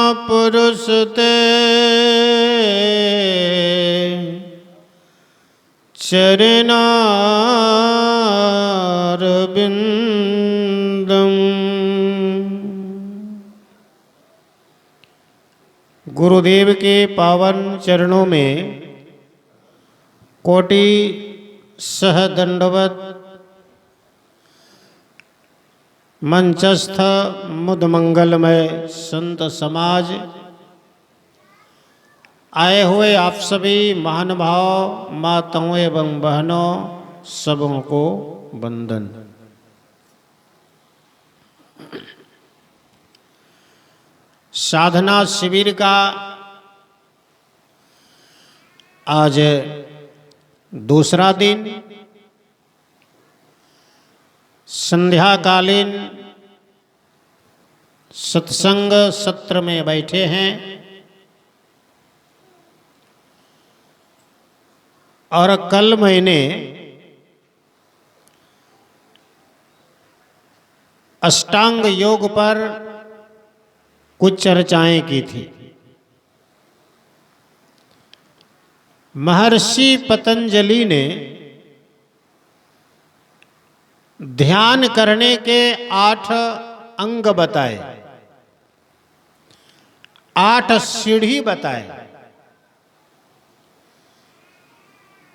महापुरुष ते चरणारविंदम। गुरुदेव के पावन चरणों में कोटि सह दंडवत मंचस्थ मुद मंगलमय संत समाज, आए हुए आप सभी महानुभाव माताओं एवं बहनों सबों को वंदन। साधना शिविर का आज दूसरा दिन, संध्याकालीन सत्संग सत्र में बैठे हैं और कल मैंने अष्टांग योग पर कुछ चर्चाएं की थी। महर्षि पतंजलि ने ध्यान करने के 8 अंग बताए, 8 सीढ़ी बताए।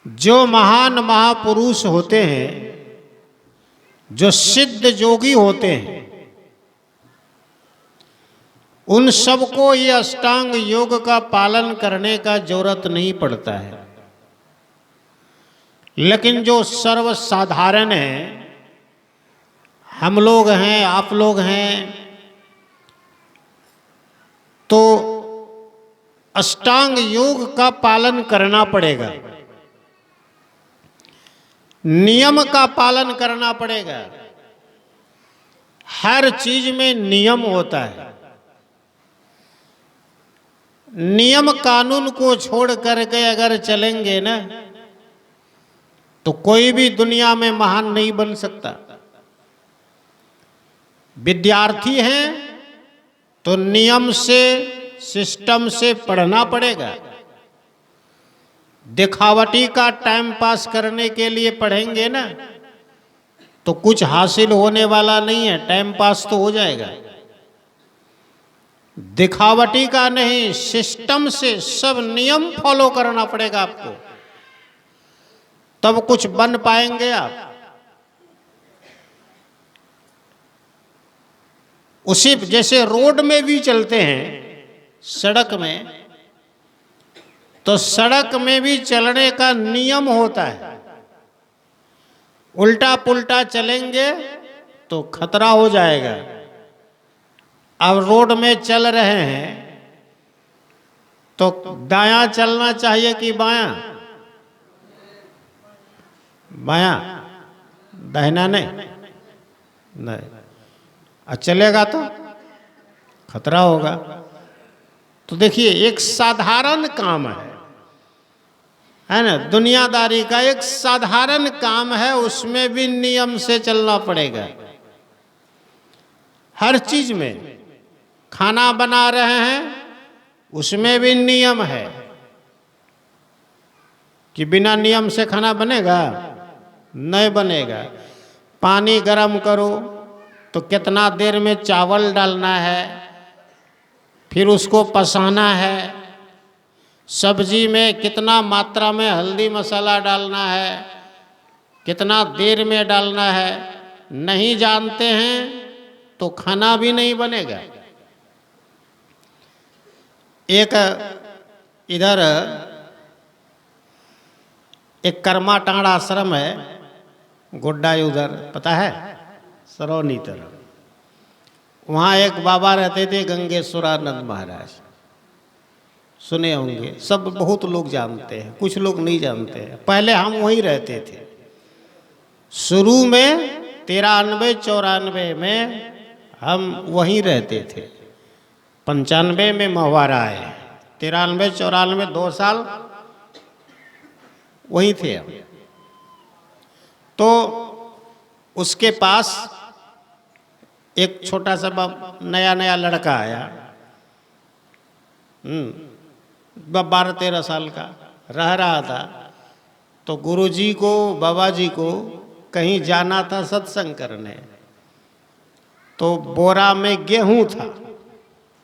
जो महान महापुरुष होते हैं, जो सिद्ध योगी होते हैं, उन सबको ये अष्टांग योग का पालन करने का जरूरत नहीं पड़ता है। लेकिन जो सर्वसाधारण है, हम लोग हैं, आप लोग हैं, तो अष्टांग योग का पालन करना पड़ेगा, नियम का पालन करना पड़ेगा। हर चीज में नियम होता है। नियम कानून को छोड़ करके अगर चलेंगे ना, तो कोई भी दुनिया में महान नहीं बन सकता। विद्यार्थी हैं तो नियम से, सिस्टम से पढ़ना पड़ेगा। दिखावटी का टाइम पास करने के लिए पढ़ेंगे ना, तो कुछ हासिल होने वाला नहीं है। टाइम पास तो हो जाएगा, दिखावटी का नहीं, सिस्टम से सब नियम फॉलो करना पड़ेगा आपको, तब कुछ बन पाएंगे आप। उसी जैसे रोड में भी चलते हैं, सड़क में, तो सड़क में भी चलने का नियम होता है। उल्टा पुल्टा चलेंगे तो खतरा हो जाएगा। अब रोड में चल रहे हैं तो दायां चलना चाहिए कि बायां? बायां, दाहिना नहीं। चलेगा तो खतरा होगा। तो देखिए, एक साधारण काम है ना, दुनियादारी का एक साधारण काम है, उसमें भी नियम से चलना पड़ेगा। हर चीज में, खाना बना रहे हैं उसमें भी नियम है कि बिना नियम से खाना बनेगा? नहीं बनेगा। पानी गर्म करो तो कितना देर में चावल डालना है, फिर उसको पसाना है। सब्जी में कितना मात्रा में हल्दी मसाला डालना है, कितना देर में डालना है, नहीं जानते हैं तो खाना भी नहीं बनेगा। एक इधर एक कर्माटांड आश्रम है, गोड्डा उधर, पता है, सरौनी तरफ। वहाँ एक बाबा रहते थे, गंगेश्वरानंद महाराज, सुने होंगे, सब बहुत लोग जानते हैं, कुछ लोग नहीं जानते हैं। पहले हम वहीं रहते थे। शुरू में 93-94 में हम वहीं रहते थे। 95 में महुआरा आए, 93-94 2 साल वहीं थे हम। तो उसके पास एक छोटा सा नया नया लड़का आया, 12-13 साल का रह रहा था। तो गुरुजी को, बाबा जी को कहीं जाना था सत्संग करने। तो बोरा में गेहूं था,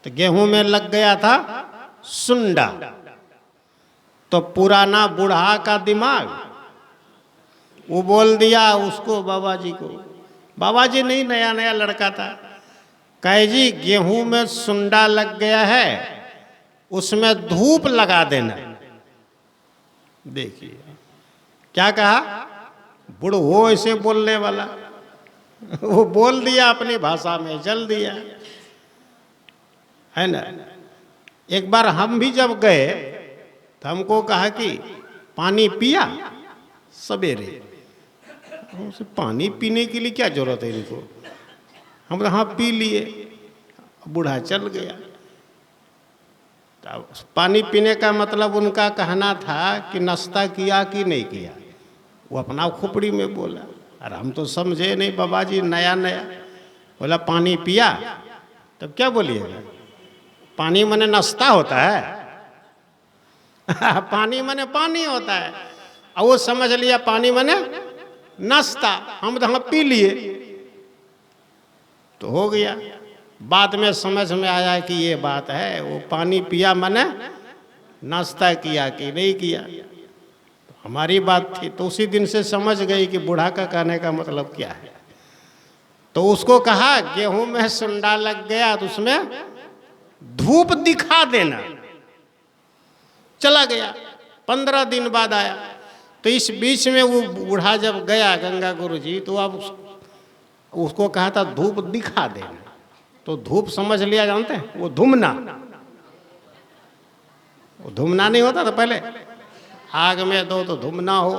तो गेहूं में लग गया था सुंडा। तो पुराना बूढ़ा का दिमाग वो बोल दिया उसको, बाबा जी को। बाबा जी नहीं, नया नया लड़का था। कहे जी गेहूं में सुंडा लग गया है, उसमें धूप लगा देना। देखिए क्या कहा, बूढ़ो ऐसे बोलने वाला वो बोल दिया अपनी भाषा में, चल दिया, है ना। एक बार हम भी जब गए तो हमको कहा कि पानी पिया सवेरे। हमसे पानी पीने के लिए क्या जरूरत है इनको, हम हाँ पी लिए। बूढ़ा चल गया। तो पानी पीने का मतलब उनका कहना था कि नाश्ता किया कि नहीं किया, वो अपना खोपड़ी में बोला। और हम तो समझे नहीं, बाबा जी नया नया बोला पानी पिया। तब क्या बोलिएगा, पानी मने नाश्ता होता है पानी मने पानी होता है। और वो समझ लिया पानी मने नाश्ता, हम तो हाँ पी लिए। तो हो गया। बाद में समझ में आया कि ये बात है, वो पानी पिया मने नाश्ता किया कि नहीं किया। तो हमारी बात थी, तो उसी दिन से समझ गई कि बूढ़ा का कहने का मतलब क्या है। तो उसको कहा गेहूं में सुंडा लग गया तो उसमें धूप दिखा देना। चला गया। 15 दिन बाद आया। तो इस बीच में वो बूढ़ा जब गया गंगा गुरुजी, तो अब उसको कहा था धूप दिखा देना। तो धूप समझ लिया, जानते हैं, वो धुमना। वो धुमना नहीं होता था पहले, आग में दो तो धुमना हो।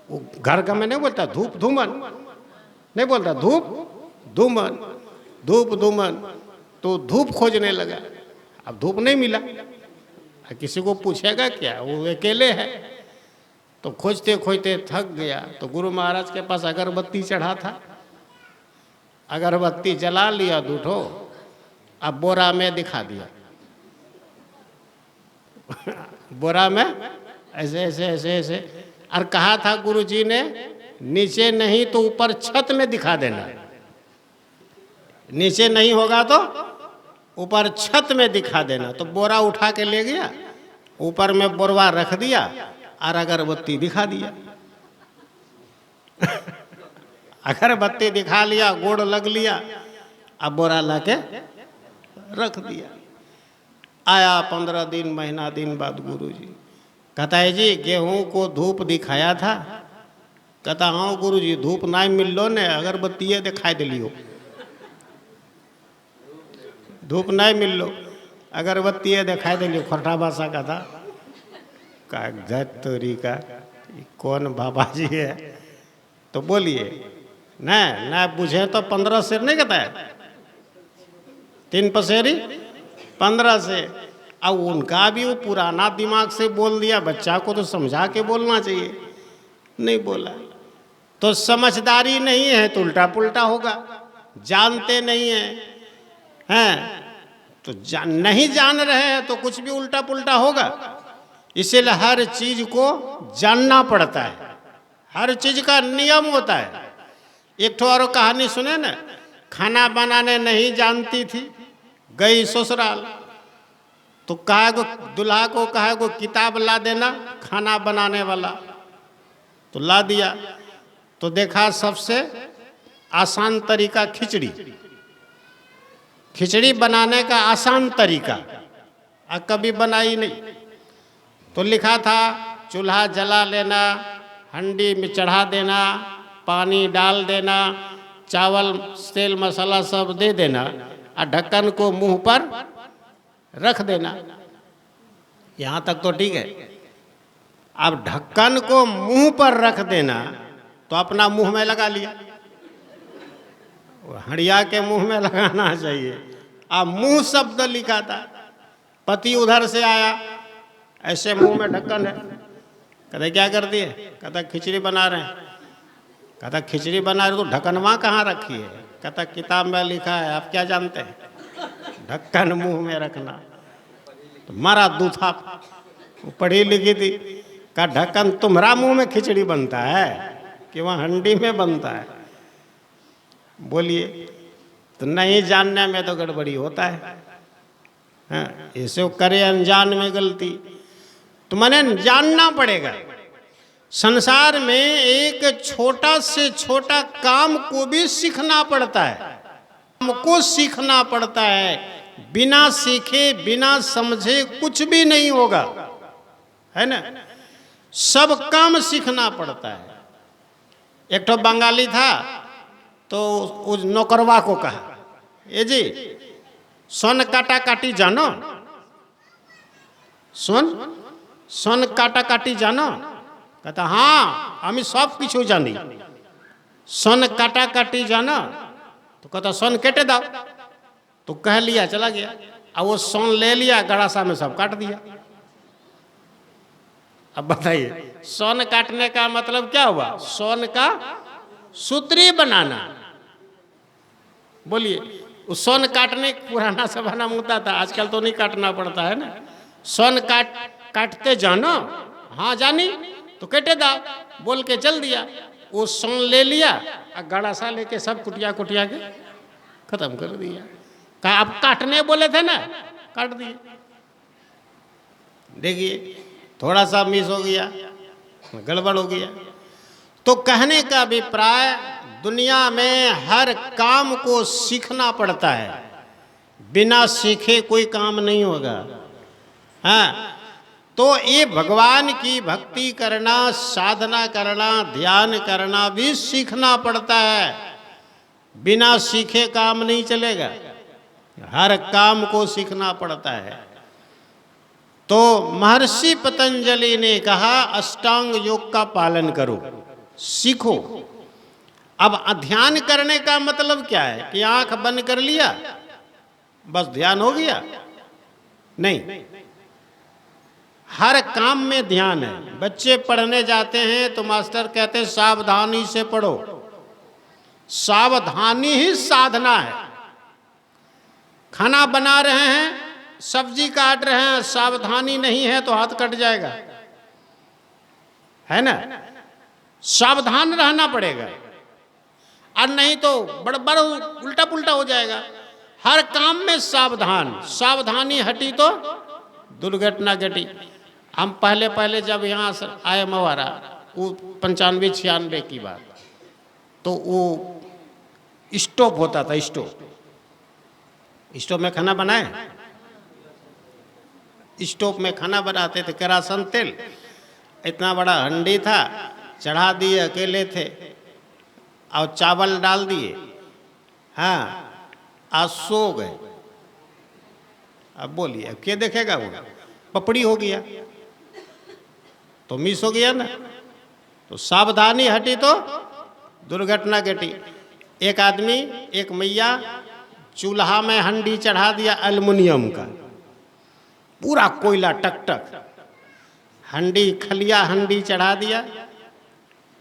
वो घर का में नहीं बोलता धूप धूमन, नहीं बोलता धूप धूमन, धूप धूमन। तो धूप खोजने लगा। अब धूप नहीं मिला, किसी को पूछेगा क्या, वो अकेले है। तो खोजते खोजते थक गया। तो गुरु महाराज के पास अगरबत्ती चढ़ा था, अगरबत्ती जला लिया दूठो, अब बोरा में दिखा दिया बोरा में ऐसे ऐसे ऐसे ऐसे। और कहा था गुरुजी ने नीचे नहीं तो ऊपर छत में दिखा देना, नीचे नहीं होगा तो ऊपर छत में दिखा देना। तो बोरा उठा के ले गया, ऊपर में बोरवा रख दिया और अगरबत्ती दिखा दिया अगरबत्ती दिखा लिया, गोड़ लग लिया, अब बोरा लाके रख दिया। आया 15 दिन महीना दिन बाद गुरुजी, कहता है जी गेहूं को धूप दिखाया था। कहता हाँ गुरुजी धूप नहीं मिल लो ने, अगरबत्ती दिखाई दिलियो, धूप नहीं मिल लो, अगरबत्ती दिखाई दिलियो। खरठा भाषा का था। तोरी का कौन बाबा जी है। तो बोलिए ना बुझे तो 15 शेर नहीं कहता है, 3 पसेरी 15 से। अब उनका भी वो पुराना दिमाग से बोल दिया। बच्चा को तो समझा के बोलना चाहिए, नहीं बोला। तो समझदारी नहीं है तो उल्टा पुल्टा होगा, जानते नहीं हैं तो नहीं जान रहे हैं तो कुछ भी उल्टा पुल्टा होगा। इसीलिए हर चीज को जानना पड़ता है, हर चीज का नियम होता है। एक ठो और कहानी सुने ना, खाना बनाने नहीं जानती थी, गई ससुराल। तो कहा को दूल्हा को कहा को किताब ला देना खाना बनाने वाला। तो ला दिया। तो देखा सबसे आसान तरीका खिचड़ी, खिचड़ी बनाने का आसान तरीका, कभी बनाई नहीं। तो लिखा था चूल्हा जला लेना, हंडी में चढ़ा देना, पानी डाल देना, चावल तेल मसाला सब दे देना और ढक्कन को मुंह पर रख देना। यहाँ तक तो ठीक है। अब ढक्कन को मुंह पर रख देना तो अपना मुंह में लगा लिया, हड़िया के मुंह में लगाना चाहिए। अब मुंह शब्द लिखा था। पति उधर से आया, ऐसे मुंह में ढक्कन है। कहते क्या करती है? कहता खिचड़ी बना रहे हैं। कहता खिचड़ी बना रहे तो ढक्कनवा कहाँ रखी है? कहता किताब में लिखा है, आप क्या जानते हैं, ढक्कन मुंह में रखना। तो मारा दूथा, पढ़ी लिखी थी, का ढक्कन तुम्हारा मुंह में खिचड़ी बनता है कि वहाँ हंडी में बनता है? बोलिए, तो नहीं जानने में तो गड़बड़ी होता है। हाँ, इसे करे अनजान में गलती, तो मैंने जानना पड़ेगा। संसार में एक छोटा से छोटा काम को भी सीखना पड़ता है, काम को सीखना पड़ता है। बिना सीखे बिना समझे कुछ भी नहीं होगा, है ना? सब काम सीखना पड़ता है। एक तो बंगाली था, तो उस नौकरवा को कहा, ये जी सोन काटा काटी जानो, सोन काटा काटी जानो? कहता हाँ हमें सब किछु जानी। सोन काटा काटी जानो? तो कहता सोन केटे दाओ। तो कह लिया, चला गया, अब वो सोन ले लिया, गड़ासा में सब काट दिया। अब बताइए, सोन काटने का मतलब क्या हुआ? सोन का सूत्री बनाना। बोलिए, उस सोन काटने पुराना जमाना में होता था, आजकल तो नहीं काटना पड़ता है ना। सोन काटते जानो? हाँ जानी। तो केटे दा बोल के चल दिया, वो सोन ले लिया और गड़ासा लेके सब कुटिया कुटिया के खत्म कर दिया। कहा आप काटने बोले थे ना, काट दिए। देखिए, थोड़ा सा मिस हो गया, गड़बड़ हो गया। तो कहने का अभिप्राय, दुनिया में हर काम को सीखना पड़ता है, बिना सीखे कोई काम नहीं होगा। हाँ, तो ये भगवान की भक्ति करना, साधना करना, ध्यान करना भी सीखना पड़ता है। बिना सीखे काम नहीं चलेगा, हर काम को सीखना पड़ता है। तो महर्षि पतंजलि ने कहा अष्टांग योग का पालन करो, सीखो। अब ध्यान करने का मतलब क्या है कि आंख बंद कर लिया बस ध्यान हो गया? नहीं, हर काम में ध्यान है। बच्चे पढ़ने जाते हैं तो मास्टर कहते हैं सावधानी से पढ़ो। सावधानी ही साधना है। खाना बना रहे हैं, सब्जी काट रहे हैं, सावधानी नहीं है तो हाथ कट जाएगा, है ना? सावधान रहना पड़ेगा, और नहीं तो बड़बड़ उल्टा पुल्टा हो जाएगा। हर काम में सावधान, सावधानी हटी तो दुर्घटना घटी। हम पहले जब यहाँ आए मवारा, वो 95-96 की बात, तो वो स्टोव होता था, स्टोव में खाना बनाए, स्टोव में खाना बनाते थे, केरासन तेल, इतना बड़ा हंडी था, चढ़ा दिए, अकेले थे, और चावल डाल दिए, हाँ, आज सो गए। अब बोलिए क्या देखेगा? वो पपड़ी हो गया तो मिस हो गया ना। तो सावधानी हटी तो दुर्घटना घटी। एक आदमी, एक मैया चूल्हा में हंडी चढ़ा दिया एल्युमिनियम का, पूरा कोयला टकटक, हंडी खलिया हंडी चढ़ा दिया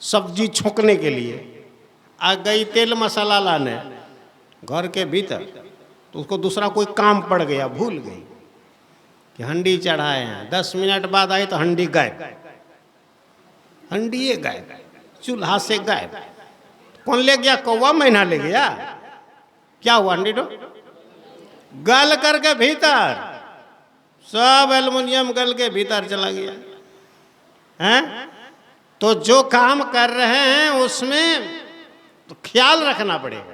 सब्जी छोंकने के लिए। आ गई तेल मसाला लाने घर के भीतर, तो उसको दूसरा कोई काम पड़ गया, भूल गई कि हंडी चढ़ाए हैं। 10 मिनट बाद आई तो हंडी गायब, हंडी गायब, चूल्हा से गायब। कौन ले गया? कौवा मैना ले गया? क्या हुआ? हंडी तो गल करके भीतर, सब एल्युमिनियम गल के भीतर चला गया हैं। तो जो काम कर रहे हैं उसमें तो ख्याल रखना पड़ेगा।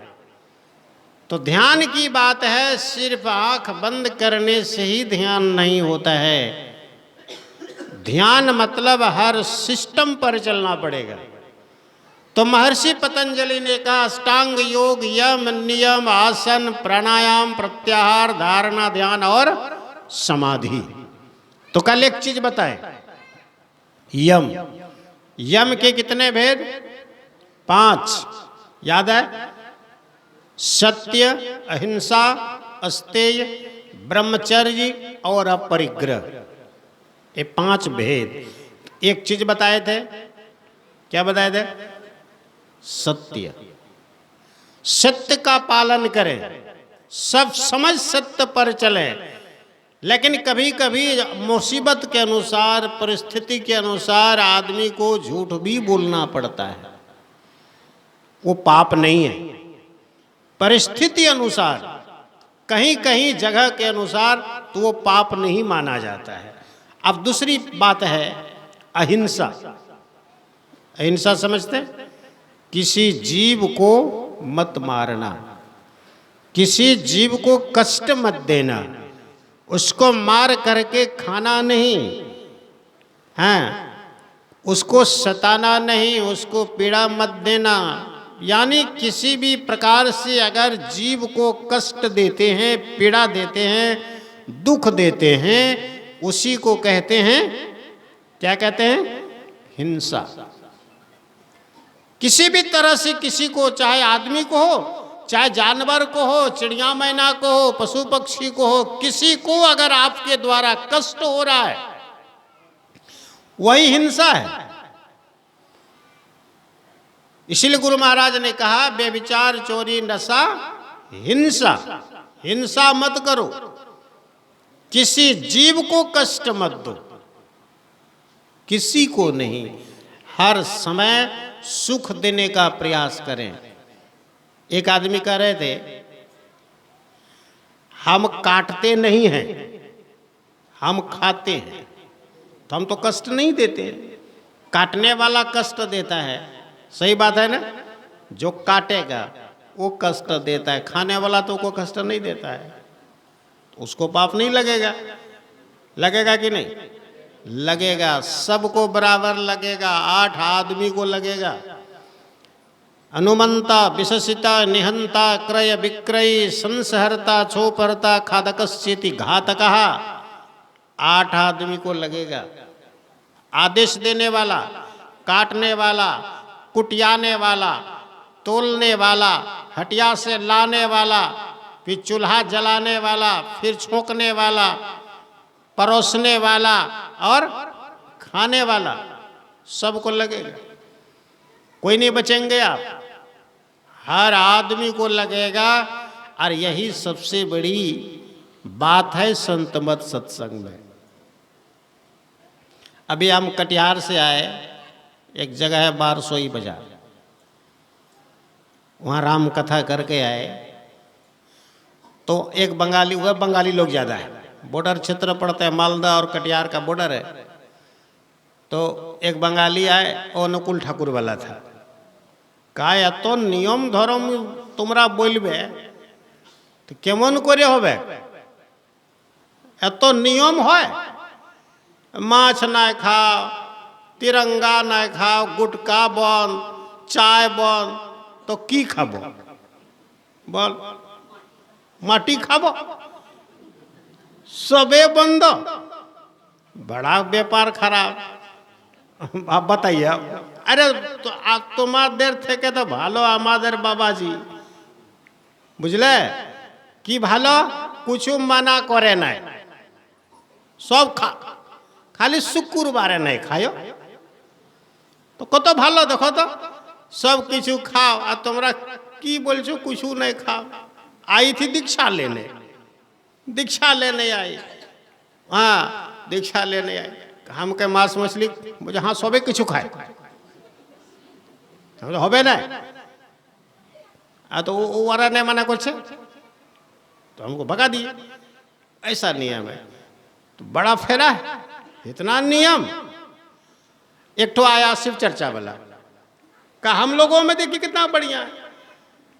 तो ध्यान की बात है, सिर्फ आंख बंद करने से ही ध्यान नहीं होता है। ध्यान मतलब हर सिस्टम पर चलना पड़ेगा। तो महर्षि पतंजलि ने कहा अष्टांग योग, यम नियम, आसन, प्राणायाम, प्रत्याहार, धारणा, ध्यान और समाधि। तो कल एक चीज बताए, यम। यम के कितने भेद? 5 याद है? सत्य, अहिंसा, अस्तेय, ब्रह्मचर्य और अपरिग्रह, ये 5 भेद। एक चीज बताए थे, क्या बताए थे? सत्य। सत्य का पालन करें, सब समझ सत्य पर चलें। लेकिन कभी कभी मुसीबत के अनुसार, परिस्थिति के अनुसार आदमी को झूठ भी बोलना पड़ता है। वो पाप नहीं है, परिस्थिति अनुसार, कहीं कहीं जगह के अनुसार तो वो पाप नहीं माना जाता है। अब दूसरी बात है अहिंसा। अहिंसा समझते हैं? किसी जीव को मत मारना, किसी जीव को कष्ट मत देना, उसको मार करके खाना नहीं, हाँ, उसको सताना नहीं, उसको पीड़ा मत देना। यानी किसी भी प्रकार से अगर जीव को कष्ट देते हैं, पीड़ा देते हैं, दुख देते हैं, उसी को कहते हैं, क्या कहते हैं? हिंसा। किसी भी तरह से किसी को, चाहे आदमी को हो, चाहे जानवर को हो, चिड़िया मैना को हो, पशु पक्षी को हो, किसी को अगर आपके द्वारा कष्ट हो रहा है, वही हिंसा है। इसीलिए गुरु महाराज ने कहा बेविचार, चोरी, नशा, हिंसा। हिंसा मत करो, किसी जीव को कष्ट मत दो, किसी को नहीं। हर समय सुख देने का प्रयास करें। एक आदमी कह रहे थे हम काटते नहीं हैं, हम खाते हैं। तो हम तो कष्ट नहीं देते, काटने वाला कष्ट देता है। सही बात है ना? जो काटेगा वो कष्ट देता है, खाने वाला तो को कष्ट नहीं देता है, उसको पाप नहीं लगेगा। लगेगा कि नहीं? लगेगा, सबको बराबर लगेगा। 8 आदमी को लगेगा। अनुमंता, विशसिता, निहंता, क्रय विक्रयी, संसहरता, छोपहरता, खादकस्येति घातकः। 8 आदमी को लगेगा। आदेश देने वाला, काटने वाला, कुटियाने वाला, तोलने वाला, हटिया से लाने वाला, फिर चूल्हा जलाने वाला, फिर छोंकने वाला, परोसने वाला और खाने वाला, सबको लगेगा। कोई नहीं बचेंगे आप, हर आदमी को लगेगा। और यही सबसे बड़ी बात है संत मत सत्संग में। अभी हम कटिहार से आए, एक जगह है बारसोई बाजार, वहाँ राम कथा करके आए। तो एक बंगाली, वह बंगाली लोग ज़्यादा है, बॉर्डर क्षेत्र पड़ता है, मालदा और कटिहार का बॉर्डर है। तो एक बंगाली आए, वो अनुकूल ठाकुर वाला था। कहा एत नियम धर्म তোমরা বলবে তো কেমন করে হবে? এত নিয়ম হয়, মাছ না খাও, तिरंगा ना खाओ, गुटका बंद, चाय बंद, तो की खाबो? बोल, माटी खाबो? सबे बंद, बड़ा व्यापार खराब। आप बताइए। अरे तो तुम्हारे থেকে তো ভালো আমাদের বাবাজি, বুঝলে কি ভালো? কিছু মানা করে নাই, সব খালি শুক্রবারে নাই খায়ো। तो कत ভালো देखो तो, सब किछु खाओ। और तुमरा की बोलछो कुछ नहीं खाओ? आई थी दीक्षा लेने, दीक्षा लेने आई। हाँ, दीक्षा लेने आई। हम के मांस मछली, मुझे हाँ सबे किछु खाए, হবে না। तो वारा ने मना कर, तो हमको भगा दिए। ऐसा नियम है। तो बड़ा फेरा है, इतना नियम। एक तो आया शिव चर्चा वाला, का हम लोगों में देखिए कितना बढ़िया है।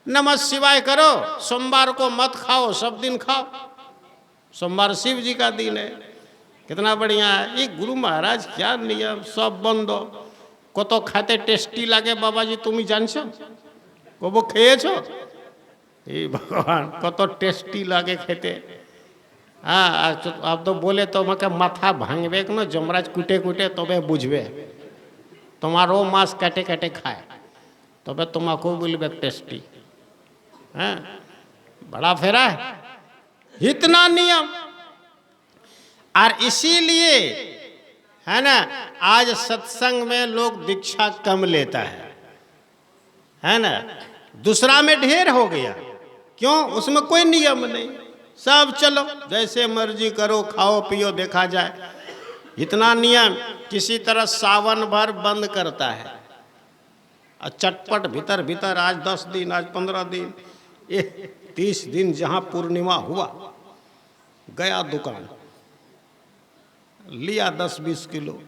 नमः शिवाय करो, सोमवार को मत खाओ, सब दिन खाओ। सोमवार शिव जी का दिन है, कितना बढ़िया है। ये गुरु महाराज क्या नियम, सब बंद। कत खाते टेस्टी लागे बाबाजी, तुम जानछो? कबो खेयेछो? ए भगवान, कत टेस्टी लागे खेते। हाँ, आप तो बोले तो मके माथा भांगबे न, जमराज कुटे कुटे तबे बुझबे। तुम्हारो मांस काटे काटे खाए तबे तुम्हाको बोलबे टेस्टी। हाँ, बड़ा फेरा है, इतना नियम। और इसीलिए है ना, आज सत्संग में लोग दीक्षा कम लेता है ना। दूसरा में ढेर हो गया। क्यों? उसमें कोई नियम नहीं, सब चलो जैसे मर्जी करो, खाओ पियो, देखा जाए। इतना नियम किसी तरह सावन भर बंद करता है और चटपट भीतर भीतर आज 10 दिन, आज 15 दिन, 30 दिन जहाँ पूर्णिमा हुआ, गया दुकान, लिया 10-20 किलो,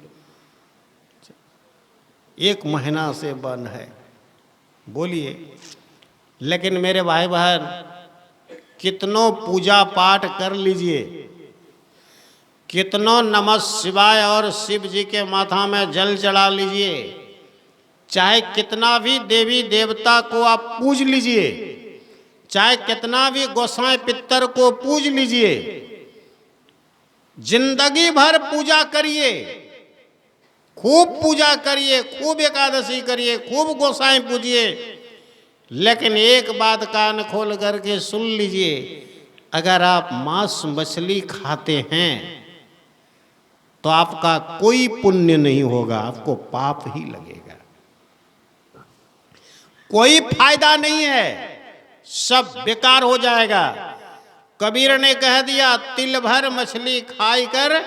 1 महीना से बंद है। बोलिए, लेकिन मेरे भाई बहन, कितनों पूजा पाठ कर लीजिए, कितनों नमः शिवाय और शिव जी के माथा में जल चढ़ा लीजिए, चाहे कितना भी देवी देवता को आप पूज लीजिए, चाहे कितना भी गोसाई पितर को पूज लीजिए, जिंदगी भर पूजा करिए, खूब पूजा करिए, खूब एकादशी करिए, खूब गोसाई पूजिए, लेकिन एक बात कान खोल करके सुन लीजिए, अगर आप मांस मछली खाते हैं तो आपका कोई पुण्य नहीं होगा, आपको पाप ही लगेगा, कोई फायदा नहीं है, सब बेकार हो जाएगा। कबीर ने कह दिया, तिल भर मछली खाई कर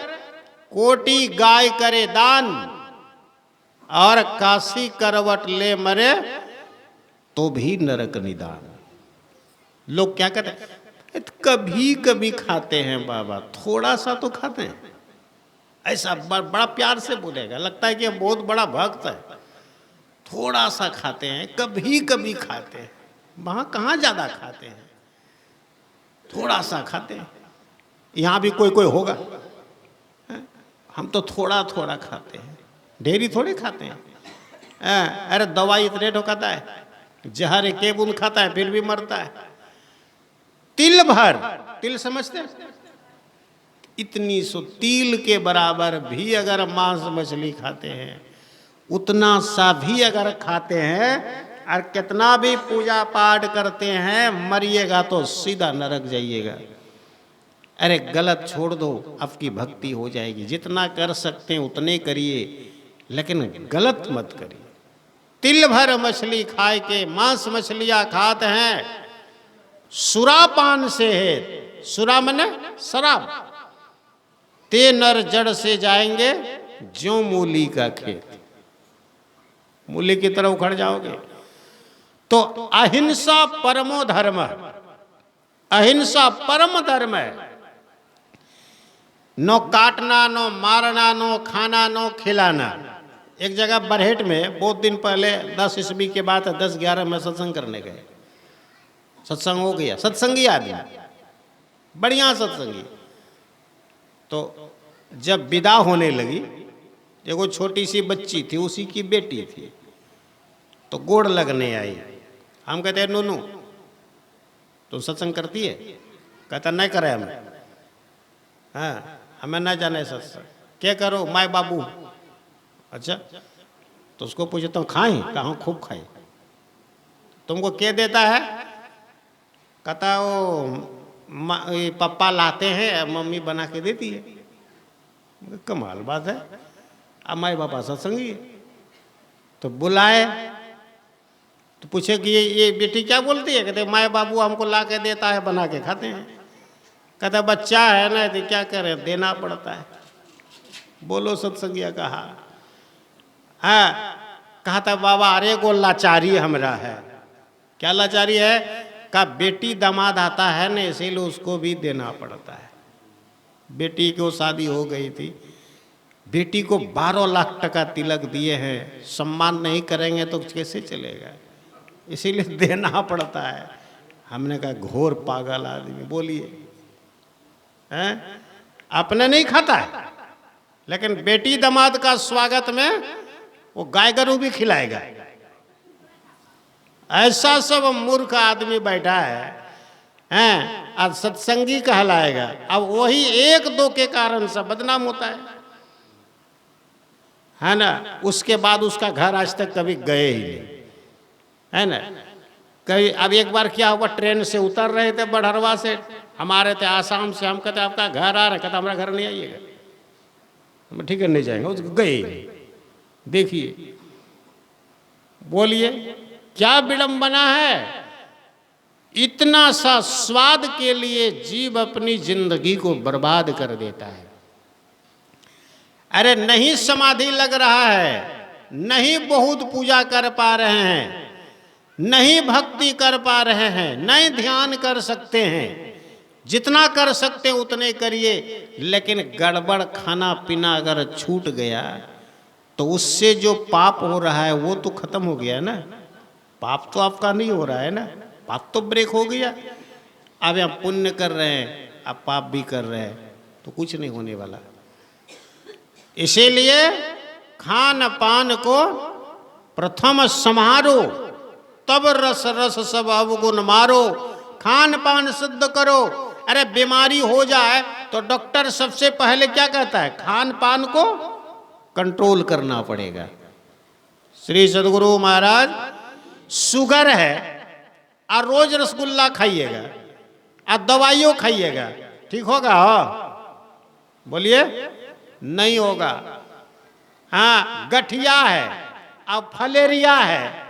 कोटि गाय करे दान, और काशी करवट ले मरे तो भी नरक निदान। लोग क्या कहते हैं, कभी कभी खाते हैं बाबा, थोड़ा सा तो खाते हैं, ऐसा बड़ा प्यार से बोलेगा, लगता है कि बहुत बड़ा भक्त है। थोड़ा सा खाते हैं, कभी कभी खाते हैं, वहाँ कहाँ ज़्यादा खाते हैं, थोड़ा सा खाते हैं। यहाँ भी कोई कोई होगा, हम तो थोड़ा थोड़ा खाते हैं, ढेरी थोड़ी खाते हैं। अरे दवाई इतने ठोकाता है, जहर के बूंद खाता है फिर भी मरता है। तिल भर, तिल समझते हैं, इतनी सो तिल के बराबर भी अगर मांस मछली खाते हैं, उतना सा भी अगर खाते हैं और कितना भी पूजा पाठ करते हैं, मरिएगा तो सीधा नरक जाइएगा। अरे गलत छोड़ दो, आपकी भक्ति हो जाएगी, जितना कर सकते हैं उतने करिए, लेकिन गलत मत करिए। तिल भर मछली खाए के मांस मछलियां खाते हैं, सुरापान से है, सुरा मने शराब, ते नर जड़ से जाएंगे ज्यों मूली का खेत, मूली की तरह उखड़ जाओगे। तो अहिंसा परमो धर्म, अहिंसा परम धर्म है। नो काटना, नो मारना, नो खाना, नो खिलाना। एक जगह बरहेट में बहुत दिन पहले 10 ईस्वी के बाद 10-11 में सत्संग करने गए, सत्संग हो गया, सत्संगी आदमी, बढ़िया सत्संगी। तो जब विदा होने लगी, एगो छोटी सी बच्ची थी, उसी की बेटी थी, तो गोड़ लगने आई। हम कहते हैं नूनू तुम सत्संग करती है? कहता नहीं करे हमें, हाँ हमें ना जाने सत्संग, क्या करो माए बाबू। अच्छा, तो उसको पूछता हूँ खाई? कहाँ खूब खाई। तुमको क्या देता है? कहता वो पापा लाते हैं, मम्मी बना के देती है। कमाल बात है, अब माए बापा सत्संगी है। तो बुलाए तो पूछे कि ये बेटी क्या बोलती है? कहते माए बाबू हमको ला के देता है, बना के खाते हैं। कहता बच्चा है ना, तो क्या करें, देना पड़ता है। बोलो सत्संगिया कहा। हाँ, कहा था बाबा अरे को लाचारी हमरा है। क्या लाचारी है? का बेटी दामाद आता है ना, इसीलिए उसको भी देना पड़ता है। बेटी को शादी हो गई थी, बेटी को 12 लाख टका तिलक दिए हैं, सम्मान नहीं करेंगे तो कैसे चलेगा, इसीलिए देना पड़ता है। हमने कहा घोर पागल आदमी। बोलिए, हैं? अपने नहीं खाता है, लेकिन बेटी दामाद का स्वागत में वो गाय गरू भी खिलाएगा। ऐसा सब मूर्ख आदमी बैठा है, आज सत्संगी कहलाएगा। अब वही 1-2 के कारण सब बदनाम होता है ना। उसके बाद उसका घर आज तक कभी गए ही नहीं, है ना। कभी अब एक बार क्या हुआ, ट्रेन से उतर रहे थे बड़हरवा से, हमारे थे आसाम से। हम कहते आपका घर आ रहा है? कहता हमारा घर नहीं आइएगा। हम ठीक है नहीं जाएंगे, उसको गए ही नहीं। देखिए, बोलिए क्या विडंबना है। इतना सा स्वाद के लिए जीव अपनी जिंदगी को बर्बाद कर देता है। अरे नहीं समाधि लग रहा है, नहीं बहुत पूजा कर पा रहे हैं, नहीं भक्ति कर पा रहे हैं, नहीं ध्यान कर सकते हैं, जितना कर सकते हैं उतने करिए, लेकिन गड़बड़ खाना पीना अगर छूट गया तो उससे जो पाप हो रहा है वो तो खत्म हो गया ना। पाप तो आपका नहीं हो रहा है ना, पाप तो ब्रेक हो गया। अब आप पुण्य कर रहे हैं, आप पाप भी कर रहे हैं, तो कुछ नहीं होने वाला। इसीलिए खान पान को प्रथम समारो, तब रस रस सब अवगुण मारो। खान पान शुद्ध करो। अरे बीमारी हो जाए तो डॉक्टर सबसे पहले क्या कहता है? खान पान को कंट्रोल करना पड़ेगा। श्री सद्गुरु महाराज, शुगर है और रोज रसगुल्ला खाइएगा और दवाइयों खाइएगा, ठीक होगा? बोलिए, नहीं होगा। हाँ, गठिया है और फलेरिया है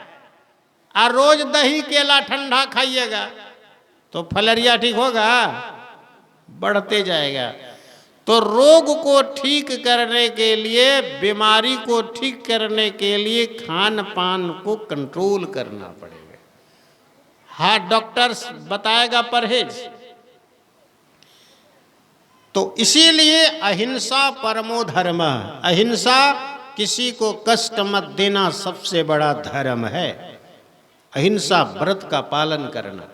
और रोज दही केला ठंडा खाइएगा तो फलेरिया ठीक होगा? बढ़ते जाएगा। तो रोग को ठीक करने के लिए, बीमारी को ठीक करने के लिए खान पान को कंट्रोल करना पड़ेगा। हाँ, डॉक्टर बताएगा परहेज। तो इसीलिए अहिंसा परमो धर्म, अहिंसा, किसी को कष्ट मत देना सबसे बड़ा धर्म है। अहिंसा व्रत का पालन करना।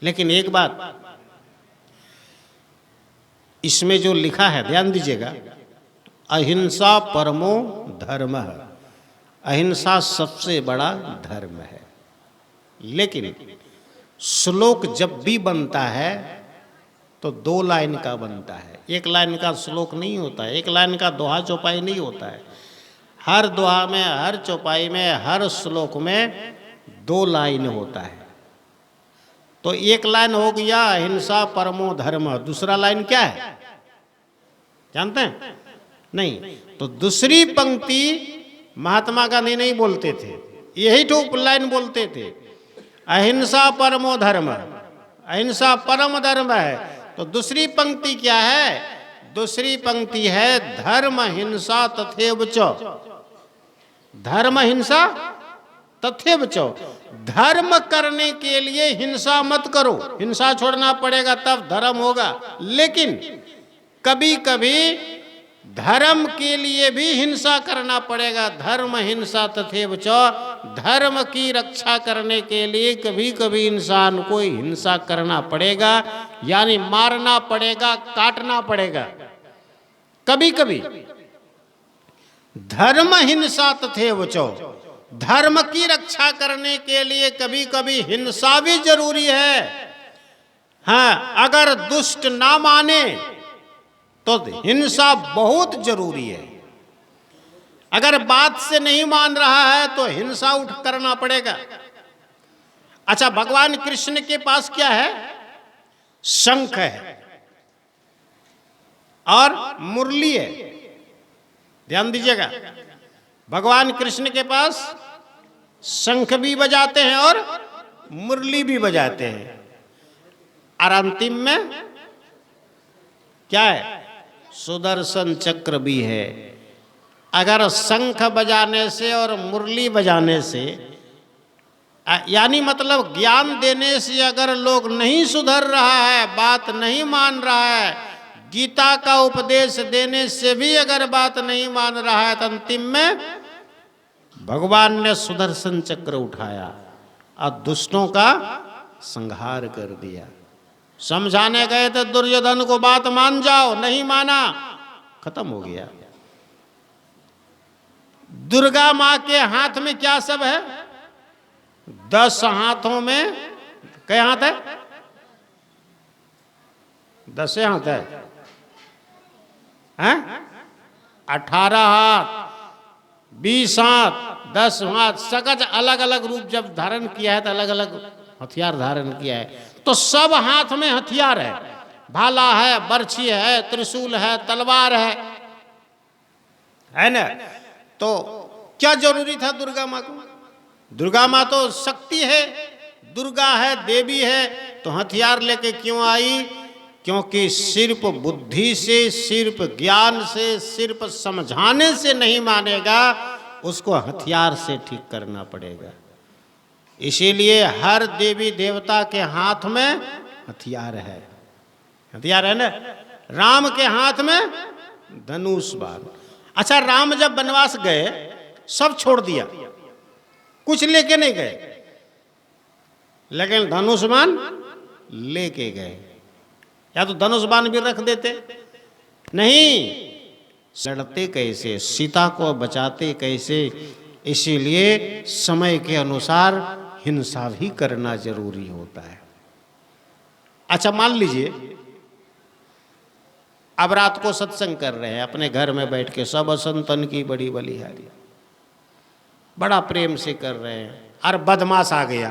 लेकिन एक बात इसमें जो लिखा है ध्यान दीजिएगा, अहिंसा परमो धर्म, अहिंसा सबसे बड़ा धर्म है। लेकिन श्लोक जब भी बनता है तो 2 लाइन का बनता है, 1 लाइन का श्लोक नहीं होता है, 1 लाइन का दोहा चौपाई नहीं होता है। हर दोहा में, हर चौपाई में, हर श्लोक में 2 लाइन होता है। तो 1 लाइन हो गया अहिंसा परमो धर्म, दूसरा लाइन क्या है जानते हैं? नहीं। तो दूसरी पंक्ति महात्मा गांधी नहीं बोलते थे, यही तो लाइन बोलते थे, अहिंसा परमो धर्म, अहिंसा परम धर्म है। तो दूसरी पंक्ति क्या है? दूसरी पंक्ति है धर्म हिंसा तथैव च, धर्म हिंसा तथैव च। धर्म करने के लिए हिंसा मत करो, हिंसा छोड़ना पड़ेगा तब धर्म होगा। लेकिन कभी कभी धर्म के लिए भी हिंसा करना पड़ेगा, धर्म हिंसा तथैव च। धर्म की रक्षा करने के लिए कभी कभी इंसान को हिंसा करना पड़ेगा, यानी मारना पड़ेगा, काटना पड़ेगा। कभी कभी धर्म हिंसा तथैव च, धर्म की रक्षा करने के लिए कभी कभी हिंसा भी जरूरी है। हाँ, अगर दुष्ट ना माने तो हिंसा बहुत जरूरी है। अगर बात से नहीं मान रहा है तो हिंसा उठ करना पड़ेगा। अच्छा, भगवान कृष्ण के पास क्या है? शंख है और मुरली है। ध्यान दीजिएगा, भगवान कृष्ण के पास शंख भी बजाते हैं और मुरली भी बजाते हैं, और अंतिम में क्या है? सुदर्शन चक्र भी है। अगर शंख बजाने से और मुरली बजाने से, यानी मतलब ज्ञान देने से अगर लोग नहीं सुधर रहा है, बात नहीं मान रहा है, गीता का उपदेश देने से भी अगर बात नहीं मान रहा है, तो अंतिम में भगवान ने सुदर्शन चक्र उठाया और दुष्टों का संहार कर दिया। समझाने गए थे दुर्योधन को, बात मान जाओ, नहीं माना, खत्म हो गया। दुर्गा मां के हाथ में क्या सब है? 10 हाथों में कई हाथ है? 10 हाथ है, हैं? 18 हाथ, 20 हाथ, 10 हाथ, सकच अलग अलग रूप जब धारण किया है तो अलग अलग हथियार धारण किया है। तो सब हाथ में हथियार है, भाला है, बर्छी है, त्रिशूल है, तलवार है ना? तो क्या जरूरी था दुर्गा माँ को? दुर्गा माँ तो शक्ति है, दुर्गा है, देवी है, तो हथियार लेके क्यों आई? क्योंकि सिर्फ बुद्धि से, सिर्फ ज्ञान से, सिर्फ समझाने से नहीं मानेगा, उसको हथियार से ठीक करना पड़ेगा। इसीलिए हर देवी देवता के हाथ में हथियार है, हथियार है ना। राम के हाथ में धनुष बाण। अच्छा, राम जब वनवास गए सब छोड़ दिया, कुछ लेके नहीं गए, लेकिन धनुष बाण लेके गए। या तो धनुष बाण भी रख देते, नहीं, लड़ते कैसे, सीता को बचाते कैसे। इसीलिए समय के अनुसार हिंसा भी करना जरूरी होता है। अच्छा, मान लीजिए अब रात को सत्संग कर रहे हैं अपने घर में बैठ के, सब संतन की बड़ी बलिहारी, बड़ा प्रेम से कर रहे हैं, और बदमाश आ गया,